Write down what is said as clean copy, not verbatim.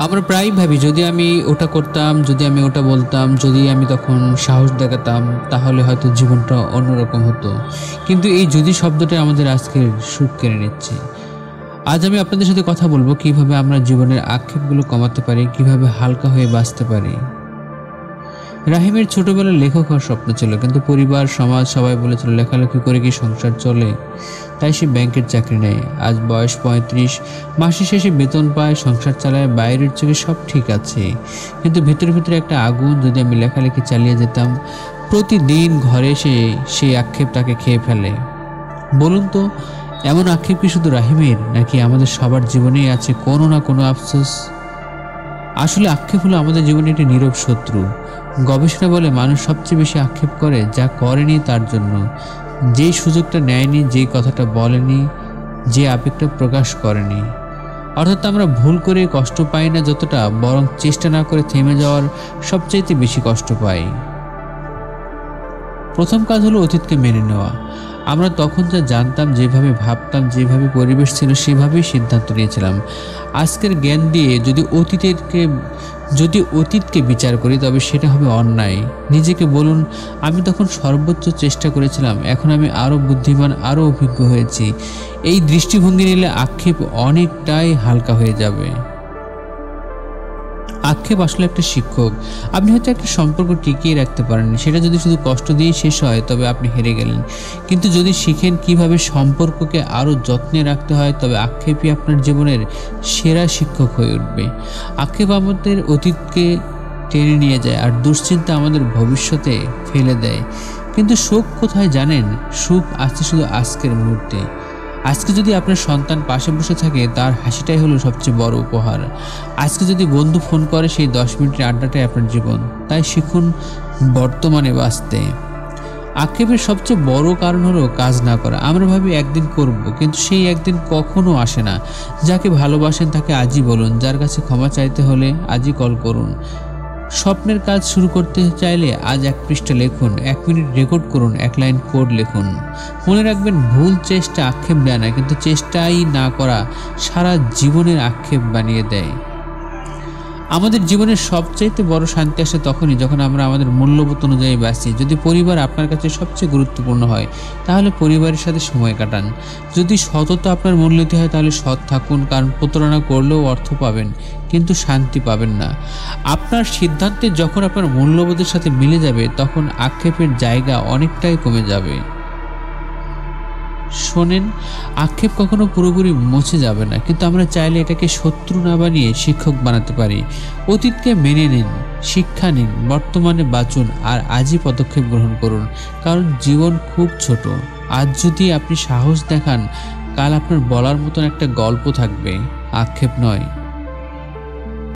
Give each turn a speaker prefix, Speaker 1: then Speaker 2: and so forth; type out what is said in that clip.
Speaker 1: আমরা প্রায়ই ভাবি যদি আমি ওটা করতাম, যদি আমি ওটা বলতাম, যদি আমি তখন সাহস দেখাতাম তাহলে হয়তো জীবনটা অন্যরকম হতো। কিন্তু এই যদি শব্দটা আমাদের আজকের সুখ কেড়ে নিচ্ছে। আজ আমি আপনাদের সাথে কথা বলবো কিভাবে আমরা জীবনের আক্ষেপগুলো কমাতে পারি, কিভাবে হালকা হয়ে বাঁচতে পারি। রাহিমের ছোটবেলায় লেখক হওয়ার স্বপ্ন ছিল, কিন্তু পরিবার সমাজ সবাই বলেছিল লেখালেখি করে কি সংসার চলে। তাই সে ব্যাংকের চাকরি নেয়। আজ বয়স ৩৫, মাসের শেষে বেতন পায়, সংসার চালায়, বাইরের চোখে সব ঠিক আছে, কিন্তু ভিতরে ভিতরে একটা আগুন। যদি আমি লেখালেখি চালিয়ে যেতাম, প্রতিদিন ঘরে এসে সেই আক্ষেপ তাকে খেয়ে ফেলে। বলুন তো, এমন আক্ষেপ কি শুধু রাহিমের, নাকি আমাদের সবার জীবনেই আছে কোনো না কোনো আফসোস? আসলে আক্ষেপ হলো আমাদের জীবনে একটি নীরব শত্রু। গবেষণা বলে মানুষ সবচেয়ে বেশি আক্ষেপ করে যা করেনি তার জন্য, যেই সুযোগটা নেয়নি, যেই কথাটা বলেনি, যে আবেগটা প্রকাশ করেনি। অর্থাৎ আমরা ভুল করে কষ্ট পাই না যতটা, বরং চেষ্টা না করে থেমে যাওয়ার সবচাইতে বেশি কষ্ট পাই। প্রথম কাজ হলো অতীতকে মেনে নেওয়া। আমরা তখন যা জানতাম, যেভাবে ভাবতাম, যেভাবে পরিবেশ ছিল সেভাবেই সিদ্ধান্ত নিয়েছিলাম। আজকের জ্ঞান দিয়ে যদি অতীতকে বিচার করি তবে সেটা হবে অন্যায়। নিজেকে বলুন, আমি তখন সর্বোচ্চ চেষ্টা করেছিলাম, এখন আমি আরও বুদ্ধিমান, আরও অভিজ্ঞ হয়েছি। এই দৃষ্টিভঙ্গি নিলে আক্ষেপ অনেকটাই হালকা হয়ে যাবে। আক্ষেপ আসলে একটা শিক্ষক। আপনি হয়তো একটা সম্পর্ক টিকিয়ে রাখতে পারেন, সেটা যদি শুধু কষ্ট দিয়ে শেষ হয় তবে আপনি হেরে গেলেন। কিন্তু যদি শিখেন কিভাবে সম্পর্ককে আরও যত্নে রাখতে হয়, তবে আক্ষেপই আপনার জীবনের সেরা শিক্ষক হয়ে উঠবে। আক্ষেপ আমাদের অতীতকে টেনে নিয়ে যায় আর দুশ্চিন্তা আমাদের ভবিষ্যতে ফেলে দেয়। কিন্তু সুখ কোথায় জানেন? সুখ আছে শুধু আজকের মুহূর্তে। আজকে যদি আপনার সন্তান পাশে বসে থাকে, তার হাসিটাই হলো সবচেয়ে বড় উপহার। আজকে যদি বন্ধু ফোন করে, সেই 10 মিনিটের আড্ডাটাই আপনার জীবন। তাই শিখুন বর্তমানে বাঁচতে। আক্ষেপের সবচেয়ে বড় কারণ হলো কাজ না করা। আমরা ভাবি একদিন করব, কিন্তু সেই একদিন কখনো আসে না। যাকে ভালোবাসেন তাকে আজই বলুন, যার কাছে ক্ষমা চাইতে হলে আজই কল করুন। স্বপ্নের কাজ শুরু করতে চাইলে আজ 1 পৃষ্ঠা লিখুন, 1 মিনিট রেকর্ড করুন, 1 লাইন কোড লিখুন। মনে রাখবেন, ভুল চেষ্টা আক্ষেপ দেয় না, কিন্তু চেষ্টাই না করা সারা জীবনের আক্ষেপ বানিয়ে দেয়। আমাদের জীবনের সবচাইতে বড় শান্তি আসে তখনই যখন আমরা আমাদের মূল্যবোধ অনুযায়ী বাঁচি। যদি পরিবার আপনার কাছে সবচেয়ে গুরুত্বপূর্ণ হয়, তাহলে পরিবারের সাথে সময় কাটান। যদি সততা আপনার মূলনীতি হয়, তাহলে সৎ থাকুন, কারণ প্রতারণা করলেও অর্থ পাবেন, কিন্তু শান্তি পাবেন না। আপনার সিদ্ধান্তে যখন আপনার মূল্যবোধের সাথে মিলে যাবে, তখন আক্ষেপের জায়গা অনেকটাই কমে যাবে। শোনেন, আক্ষেপ কখনো পুরোপুরি মুছে যাবে না, কিন্তু আমরা চাইলে এটাকে শত্রু না বানিয়ে শিক্ষক বানাতে পারি। অতীতকে মেনে নিন, শিক্ষা নিন, বর্তমানে বাঁচুন, আর আজই পদক্ষেপ গ্রহণ করুন। কারণ জীবন খুব ছোট। আজ যদি আপনি সাহস দেখান, কাল আপনার বলার মতন একটা গল্প থাকবে। আক্ষেপ নয়,